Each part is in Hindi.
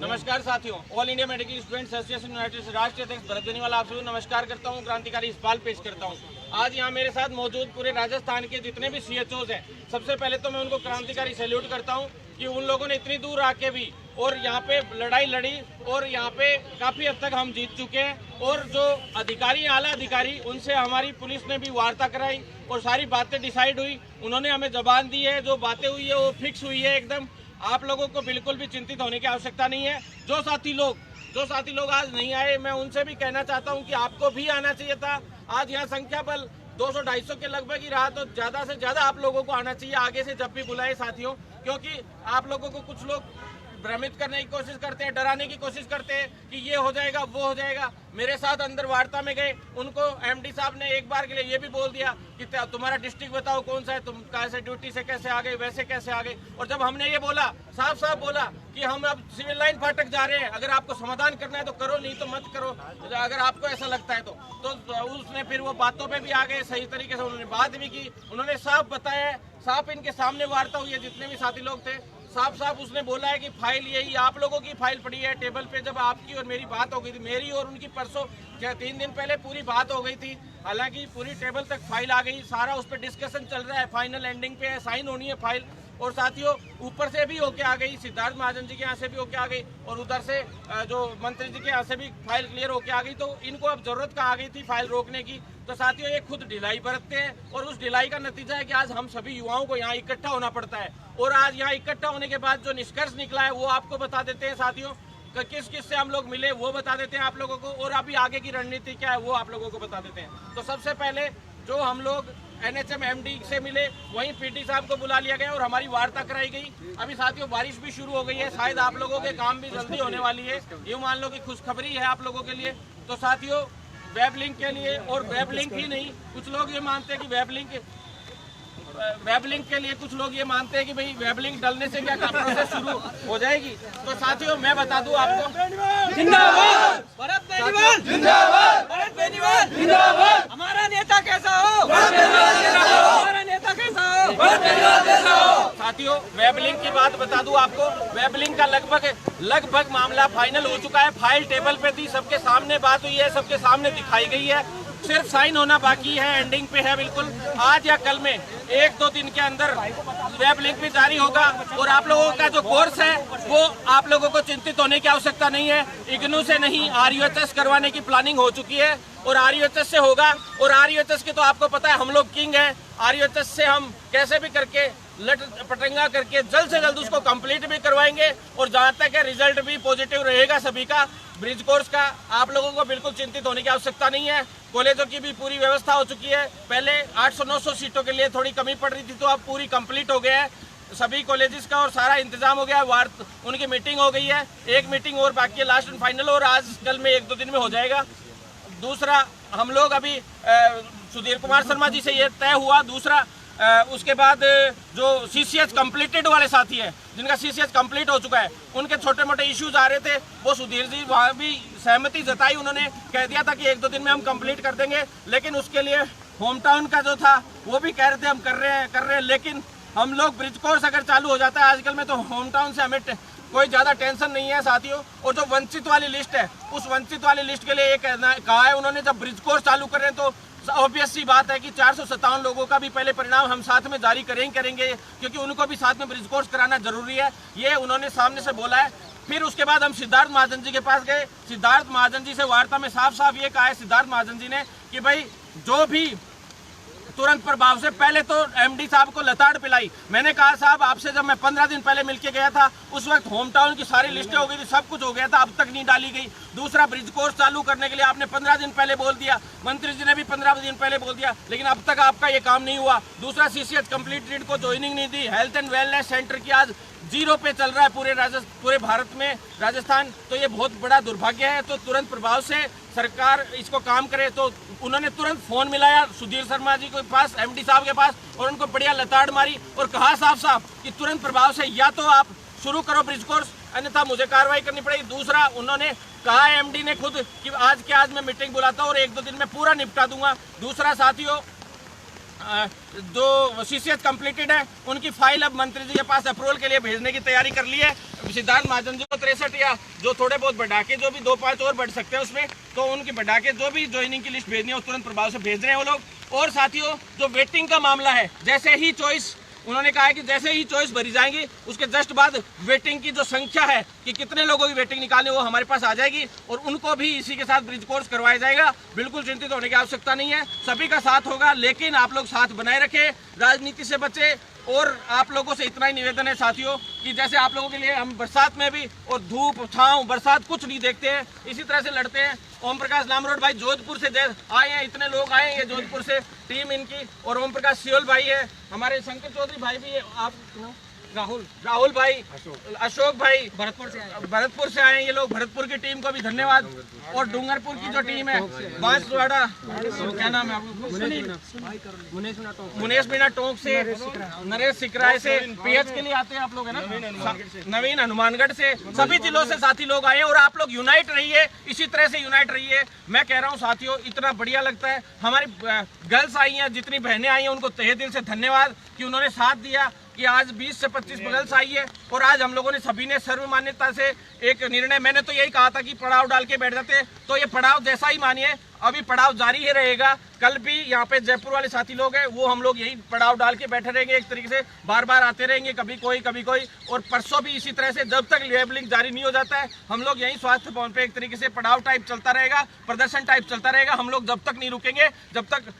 नमस्कार साथियों, all India medical students association United से राष्ट्रीय अध्यक्ष भरत बेनीवाल आप सभी नमस्कार करता हूं। क्रांतिकारी इस्पाल पेश करता हूं। आज यहां मेरे साथ मौजूद पूरे राजस्थान के जितने भी सीएचओज हैं, सबसे पहले तो मैं उनको क्रांतिकारी सैल्यूट करता हूं कि उन लोगों ने इतनी दूर आके भी और यहाँ पे लड़ाई लड़ी और यहाँ पे काफ़ी हद तक हम जीत चुके हैं। और जो अधिकारी, आला अधिकारी, उनसे हमारी पुलिस ने भी वार्ता कराई और सारी बातें डिसाइड हुई। उन्होंने हमें जबान दी है, जो बातें हुई है वो फिक्स हुई है एकदम। आप लोगों को बिल्कुल भी चिंतित होने की आवश्यकता नहीं है। जो साथी लोग आज नहीं आए, मैं उनसे भी कहना चाहता हूं कि आपको भी आना चाहिए था। आज यहाँ संख्या बल 200-250 के लगभग ही रहा, तो ज़्यादा से ज़्यादा आप लोगों को आना चाहिए आगे से जब भी बुलाए साथियों, क्योंकि आप लोगों को कुछ लोग भ्रमित करने की कोशिश करते हैं, डराने की कोशिश करते हैं कि ये हो जाएगा, वो हो जाएगा। मेरे साथ अंदर वार्ता में गए, उनको एमडी साहब ने एक बार के लिए ये भी बोल दिया कि तुम्हारा डिस्ट्रिक्ट बताओ कौन सा है, तुम कैसे ड्यूटी से कैसे आ गए, वैसे कैसे आ गए। और जब हमने ये बोला, साफ बोला कि हम अब सिविल लाइन फाटक जा रहे हैं, अगर आपको समाधान करना है तो करो, नहीं तो मत करो, अगर आपको ऐसा लगता है तो उसने फिर वो बातों पे भी आ गए। सही तरीके से उन्होंने बात भी की, उन्होंने साफ बताया, साफ इनके सामने वार्ता हुई है, जितने भी साथी लोग थे, साफ उसने बोला है कि फाइल यही आप लोगों की फाइल पड़ी है टेबल पे। जब आपकी और मेरी बात हो गई थी, मेरी और उनकी परसों 3 दिन पहले पूरी बात हो गई थी, हालांकि पूरी टेबल तक फाइल आ गई, सारा उस पर डिस्कशन चल रहा है, फाइनल एंडिंग पे है, साइन होनी है फाइल। और साथियों ऊपर से भी होके आ गई, सिद्धार्थ महाजन जी के यहाँ से भी होके आ गई और उधर से जो मंत्री जी के यहाँ से भी फाइल क्लियर होके आ गई। तो इनको अब जरूरत कहाँ आ गई थी फाइल रोकने की। तो साथियों ये खुद ढिलाई बरतते हैं और उस ढिलाई का नतीजा है कि आज हम सभी युवाओं को यहाँ इकट्ठा होना पड़ता है। और आज यहाँ इकट्ठा होने के बाद जो निष्कर्ष निकला है वो आपको बता देते हैं साथियों। किस से हम लोग मिले वो बता देते हैं आप लोगों को, और अभी आगे की रणनीति क्या है वो आप लोगों को बता देते हैं। तो सबसे पहले जो हम लोग एनएचएम एमडी से मिले, वहीं पीटी साहब को बुला लिया गया और हमारी वार्ता कराई गई। अभी साथियों बारिश भी शुरू हो गई है, शायद आप लोगों के काम भी जल्दी होने वाली है, ये मान लो कि खुशखबरी है आप लोगों के लिए। तो साथियों वेब लिंक के लिए, और वेब लिंक ही नहीं, कुछ लोग ये मानते हैं कि वेब लिंक के लिए कुछ लोग ये मानते हैं कि भाई वेब लिंक डालने से क्या प्रोसेस शुरू हो जाएगी। तो साथियों मैं बता दूं आपको, जिंदाबाद भरत बेनीवाल, जिंदाबाद भरत बेनीवाल, जिंदाबाद। हमारा नेता कैसा हो, हमारा नेता कैसा हो, भरत बेनीवाल कैसा हो। साथियों वेब लिंक की बात बता दूं आपको, वेब लिंक का लगभग मामला फाइनल हो चुका है। फाइल टेबल पे थी, सबके सामने बात हुई है, सबके सामने दिखाई गई है, सिर्फ साइन होना बाकी है, एंडिंग पे है बिल्कुल। आज या कल में 1-2 दिन के अंदर वेब लिंक भी जारी होगा। और आप लोगों का जो कोर्स है वो आप लोगों को चिंतित होने की आवश्यकता नहीं है। इग्नू से नहीं, RUHS करवाने की प्लानिंग हो चुकी है और RUHS से होगा। और RUHS की तो आपको पता है हम लोग किंग है। RUHS से हम कैसे भी करके लट पटंगा करके जल्द से जल्द उसको कंप्लीट भी करवाएंगे। और जहाँ तक है रिजल्ट भी पॉजिटिव रहेगा सभी का। ब्रिज कोर्स का आप लोगों को बिल्कुल चिंतित होने की आवश्यकता नहीं है। कॉलेजों की भी पूरी व्यवस्था हो चुकी है। पहले 800-900 सीटों के लिए थोड़ी कमी पड़ रही थी, तो अब पूरी कंप्लीट हो गया है सभी कॉलेजेस का और सारा इंतजाम हो गया है। उनकी मीटिंग हो गई है, एक मीटिंग और बाकी है लास्ट एंड फाइनल, और आज कल में 1-2 दिन में हो जाएगा। दूसरा हम लोग अभी सुधीर कुमार शर्मा जी से ये तय हुआ। दूसरा उसके बाद जो CCH कंप्लीटेड वाले साथी हैं, जिनका CCH कंप्लीट हो चुका है, उनके छोटे मोटे इश्यूज आ रहे थे, वो सुधीर जी वहाँ भी सहमति जताई, उन्होंने कह दिया था कि 1-2 दिन में हम कंप्लीट कर देंगे। लेकिन उसके लिए होम टाउन का जो था वो भी कह रहे थे हम कर रहे हैं। लेकिन हम लोग ब्रिज कोर्स अगर चालू हो जाता है आजकल में, तो होम टाउन से हमें कोई ज़्यादा टेंशन नहीं है साथियों। और जो वंचित वाली लिस्ट है, उस वंचित वाली लिस्ट के लिए ये कहा है उन्होंने, जब ब्रिज कोर्स चालू कर रहे हैं तो ऑब्वियस सी बात है कि 457 लोगों का भी पहले परिणाम हम साथ में जारी करेंगे, क्योंकि उनको भी साथ में ब्रिज कोर्स कराना जरूरी है, ये उन्होंने सामने से बोला है। फिर उसके बाद हम सिद्धार्थ महाजन जी के पास गए। सिद्धार्थ महाजन जी से वार्ता में साफ ये कहा है सिद्धार्थ महाजन जी ने कि भाई जो भी तुरंत प्रभाव से, पहले तो एमडी साहब को लताड़ पिलाई। मैंने कहा साहब आपसे जब मैं 15 दिन पहले मिलके गया था, उस वक्त होम टाउन की सारी लिस्टें हो गई थी, सब कुछ हो गया था, अब तक नहीं डाली गई। दूसरा ब्रिज कोर्स चालू करने के लिए आपने 15 दिन पहले बोल दिया, मंत्री जी ने भी 15 दिन पहले बोल दिया, लेकिन अब तक आपका ये काम नहीं हुआ। दूसरा CCH कंप्लीटेड को ज्वाइनिंग नहीं दी। हेल्थ एंड वेलनेस सेंटर की आज 0 पे चल रहा है पूरे भारत में, राजस्थान। तो ये बहुत बड़ा दुर्भाग्य है। तो तुरंत प्रभाव से सरकार इसको काम करे। तो उन्होंने तुरंत फोन मिलाया सुधीर शर्मा जी के पास, एमडी साहब के पास, और उनको बढ़िया लताड़ मारी और कहा साफ कि तुरंत प्रभाव से या तो आप शुरू करो ब्रिज कोर्स, अन्यथा मुझे कार्रवाई करनी पड़ेगी। दूसरा उन्होंने कहा एमडी ने खुद कि आज मैं मीटिंग बुलाता हूँ और 1-2 दिन में पूरा निपटा दूंगा। दूसरा साथियों जो सीसीएच कंप्लीटेड है उनकी फाइल अब मंत्री जी के पास अप्रूवल के लिए भेजने की तैयारी कर ली है। सिद्धार्थ महाजन जी को 63 या जो थोड़े बहुत बढ़ा के जो भी 2-5 और बढ़ सकते हैं उसमें, तो उनकी बढ़ा के जो भी ज्वाइनिंग की लिस्ट भेजनी है उस तुरंत प्रभाव से भेज रहे हैं वो लोग। और साथियों, जो वेटिंग का मामला है, जैसे ही चॉइस उन्होंने कहा है कि जैसे ही चॉइस भरी जाएंगी उसके जस्ट बाद वेटिंग की जो संख्या है कि कितने लोगों की वेटिंग निकालनी वो हमारे पास आ जाएगी और उनको भी इसी के साथ ब्रिज कोर्स करवाया जाएगा। बिल्कुल चिंतित होने की आवश्यकता नहीं है, सभी का साथ होगा, लेकिन आप लोग साथ बनाए रखें, राजनीति से बचे। और आप लोगों से इतना ही निवेदन है साथियों कि जैसे आप लोगों के लिए हम बरसात में भी और धूप छांव बरसात कुछ नहीं देखते हैं, इसी तरह से लड़ते हैं। ओम प्रकाश लामरोड भाई जोधपुर से आए हैं, इतने लोग आए हैं ये जोधपुर से टीम इनकी, और ओम प्रकाश सियोल भाई है, हमारे शंकर चौधरी भाई भी है, आप राहुल भाई, अशोक भाई भरतपुर से आए हैं ये लोग, भरतपुर की टीम को भी धन्यवाद। और डूंगरपुर की जो टीम है बांसवाड़ा, क्या नाम है मुनेश मीणा टोंक से, नरेश सिकराय से, पीएच के लिए आते हैं आप लोग है ना, नवीन हनुमानगढ़ से, सभी जिलों से साथी लोग आए हैं। और आप लोग यूनाइट रहिए, इसी तरह से यूनाइट रहिए। मैं कह रहा हूँ साथियों, इतना बढ़िया लगता है। हमारी गर्ल्स आई हैं, जितनी बहनें आई हैं उनको तहे दिल से धन्यवाद कि उन्होंने साथ दिया कि आज 20 से 25 गर्ल्स आई है। और आज हम लोगों ने सभी ने सर्वमान्यता से एक निर्णय, मैंने तो यही कहा था कि पड़ाव डाल के बैठ जाते, तो ये पड़ाव जैसा ही मानिए, अभी पड़ाव जारी ही रहेगा। कल भी यहाँ पे जयपुर वाले साथी लोग हैं, वो हम लोग यही पड़ाव डाल के बैठे रहेंगे, एक तरीके से बार बार आते रहेंगे, कभी कोई। और परसों भी इसी तरह से, जब तक लेबलिंग जारी नहीं हो जाता है हम लोग यही स्वास्थ्य भवन पे एक तरीके से पड़ाव टाइप चलता रहेगा, प्रदर्शन टाइप चलता रहेगा। हम लोग जब तक नहीं रुकेंगे, जब तक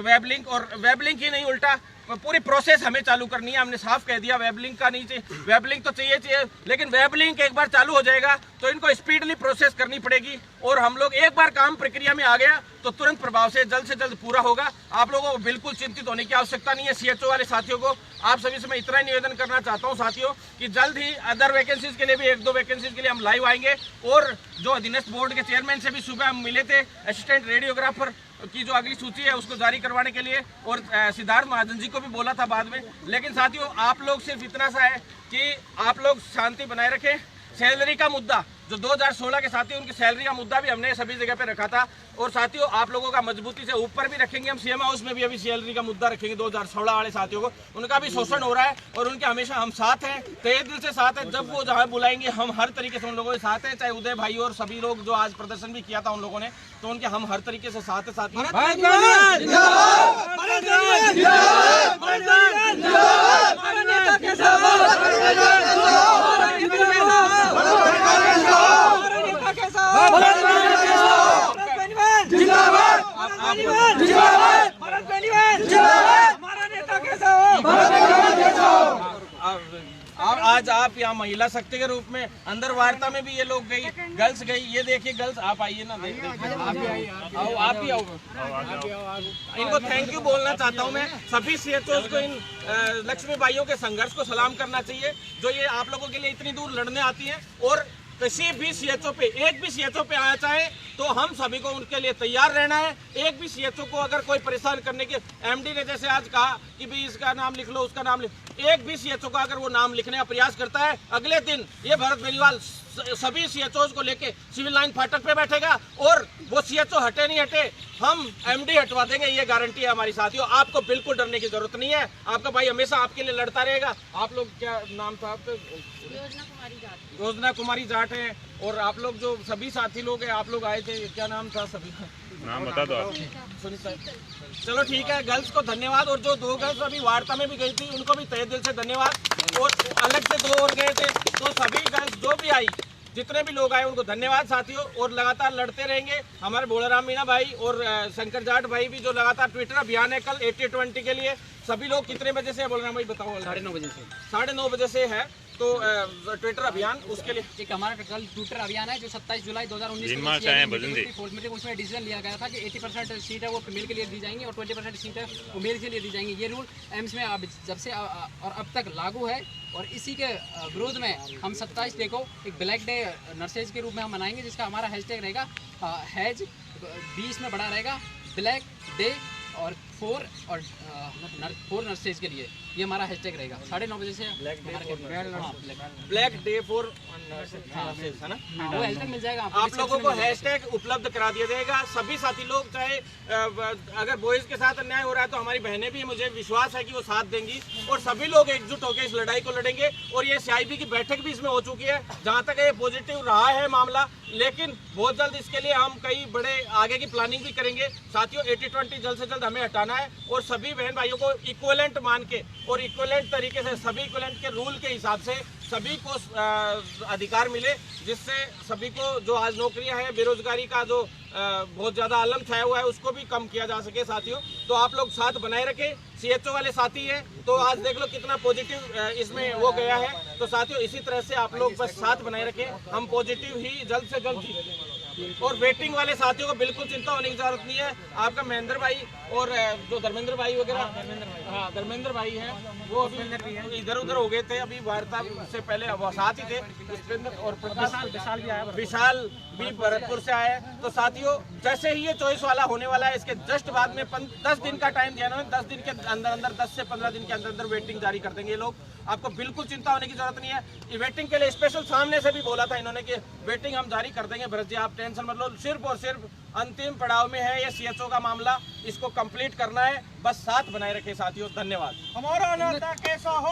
वेबलिंग, और वेबलिंग ही नहीं उल्टा पूरी प्रोसेस हमें चालू करनी है। हमने साफ कह दिया वेबलिंग का नहीं चाहिए, वेबलिंग तो चाहिए, लेकिन वेबलिंग एक बार चालू हो जाएगा तो इनको स्पीडली प्रोसेस करनी पड़ेगी। और हम लोग एक बार काम प्रक्रिया में आ गया तो तुरंत प्रभाव से जल्द पूरा होगा। आप लोगों को बिल्कुल चिंतित होने की आवश्यकता नहीं है। सीएचओ वाले साथियों को, आप सभी से मैं इतना ही निवेदन करना चाहता हूं साथियों कि जल्द ही अदर वैकेंसीज के लिए भी 1-2 वैकेंसीज के लिए हम लाइव आएंगे। और जो अधीनस्थ बोर्ड के चेयरमैन से भी सुबह हम मिले थे, असिस्टेंट रेडियोग्राफर की जो अगली सूची है उसको जारी करवाने के लिए, और सिद्धार्थ महाजन जी को भी बोला था बाद में। लेकिन साथियों, आप लोग सिर्फ इतना सा है कि आप लोग शांति बनाए रखें। सैलरी का मुद्दा जो 2016 के साथी, उनकी सैलरी का मुद्दा भी हमने सभी जगह पे रखा था। और साथियों, आप लोगों का मजबूती से ऊपर भी रखेंगे हम, सीएम हाउस में भी अभी सैलरी का मुद्दा रखेंगे 2016 वाले साथियों को, उनका भी शोषण हो रहा है और उनके हमेशा हम साथ हैं, तहे दिल से साथ हैं। जब वो जहाँ बुलाएंगे हम हर तरीके से उन लोगों के साथ हैं, चाहे उदय भाई और सभी लोग जो आज प्रदर्शन भी किया था उन लोगों ने, तो उनके हम हर तरीके से साथ है। आज आप यहाँ महिला शक्ति के रूप में अंदर वार्ता में भी ये लोग गई, गर्ल्स गई, ये देखिए गर्ल्स, आप आइए ना, आप ही आओ। इनको थैंक यू बोलना चाहता हूँ मैं। सभी सीएचओ को इन लक्ष्मी भाइयों के संघर्ष को सलाम करना चाहिए जो ये आप लोगों के लिए इतनी दूर लड़ने आती हैं। और किसी भी सीएचओ पे, एक भी सीएचओ पे आना चाहे तो हम सभी को उनके लिए तैयार रहना है। एक भी सीएचओ को अगर कोई परेशान करने के, एमडी ने जैसे आज कहा कि भाई इसका नाम लिख लो, उसका नाम लिख, एक भी सीएचओ का अगर वो नाम लिखने का प्रयास करता है, अगले दिन ये भरत बेनीवाल सभी सीएचओ को लेके सिविल लाइन फाटक पे बैठेगा। और वो सीएचओ हटे नहीं हटे, हम एमडी हटवा देंगे, ये गारंटी है हमारी साथियों। आपको बिल्कुल डरने की जरूरत नहीं है, आपका भाई हमेशा आपके लिए लड़ता रहेगा। आप लोग, क्या नाम था आपका? योजना कुमारी जाट है। और आप लोग जो सभी साथी लोग हैं, आप लोग आए थे, क्या नाम था सभी का? नाम बता दो आप। चलो ठीक है, गर्ल्स को धन्यवाद। और जो 2 गर्ल्स अभी वार्ता में भी गई थी उनको भी तहे दिल से धन्यवाद। और अलग से 2 और गए थे, तो सभी गर्ल्स जो भी आई, जितने भी लोग आए उनको धन्यवाद साथियों। और लगातार लड़ते रहेंगे। हमारे भोलाराम मीणा भाई और शंकर जाट भाई भी जो लगातार ट्विटर अभियान है कल 80-20 के लिए, सभी लोग कितने बजे से है बोल रहे हैं भाई, बताओ? 9:30 बजे से। 9:30 बजे से है तो ट्विटर अभियान, उसके लिए एक हमारा कल ट्विटर अभियान है जो 27 जुलाई 2019 को उसमें डिसीजन लिया गया था कि 80% सीट है वो फीमेल के लिए दी जाएंगी और 20% सीट है वो मेल के लिए दी जाएंगी। ये रूल एम्स में अब जब से और अब तक लागू है। और इसी के विरोध में हम 27 डे को एक ब्लैक डे नर्सेज के रूप में हम मनाएंगे, जिसका हमारा हैशटैग रहेगा हैज 20 में बड़ा रहेगा ब्लैक डे और 4 नर्सेज के लिए, ये हमारा हैशटैग रहेगा। 9:30 बजे से ब्लैक डे फॉर है ना, वो हेल्थ मिल जाएगा आप लोगों को हैशटैग उपलब्ध करा दिया जाएगा। सभी साथी लोग, चाहे अगर बॉयज के साथ अन्याय हो रहा है तो हमारी बहनें भी, मुझे विश्वास है कि वो साथ देंगी और सभी लोग एकजुट होकर इस लड़ाई को लड़ेंगे। और ये CIB की बैठक भी इसमें हो चुकी है, जहां तक ये पॉजिटिव रहा है मामला, लेकिन बहुत जल्द इसके लिए हम कई बड़े आगे की प्लानिंग भी करेंगे। साथियों 80-20 जल्द से जल्द हमें हटाना है और सभी बहन भाइयों को इक्विवेलेंट मान के और इक्विवेलेंट तरीके से, सभी इक्विवेलेंट के रूल के हिसाब से सभी को अधिकार मिले, जिससे सभी को जो आज नौकरियां हैं, बेरोजगारी का जो बहुत ज़्यादा आलम छाया हुआ है, उसको भी कम किया जा सके। साथियों तो आप लोग साथ बनाए रखें। CHO वाले साथी हैं तो आज देख लो कितना पॉजिटिव इसमें वो गया है। तो साथियों इसी तरह से आप लोग बस साथ बनाए रखें, हम पॉजिटिव ही जल्द से जल्द जीतेंगे। और वेटिंग वाले साथियों को बिल्कुल चिंता होने की जरूरत नहीं है। आपका महेंद्र भाई और जो धर्मेंद्र भाई वगैरह, हाँ धर्मेंद्र भाई हैं, वो अभी इधर उधर हो गए थे, अभी वार्ता से पहले वो साथ ही थे। पुष्पेंद्र और विशाल भी आया, विशाल भी भरतपुर से आए। तो साथियों जैसे ही ये चॉइस वाला होने वाला है, इसके जस्ट बाद में 10 दिन का टाइम दिया उन्होंने, 10 दिन के अंदर 10 से 15 दिन के अंदर वेटिंग जारी कर देंगे ये लोग। आपको बिल्कुल चिंता होने की जरूरत नहीं है। ये वेटिंग के लिए स्पेशल सामने से भी बोला था इन्होंने कि वेटिंग हम जारी कर देंगे भरत जी, आप टेंशन मत लो। सिर्फ और सिर्फ अंतिम पड़ाव में है ये CHO का मामला, इसको कंप्लीट करना है, बस साथ बनाए रखे साथियों। धन्यवाद। हमारा नेता कैसा हो?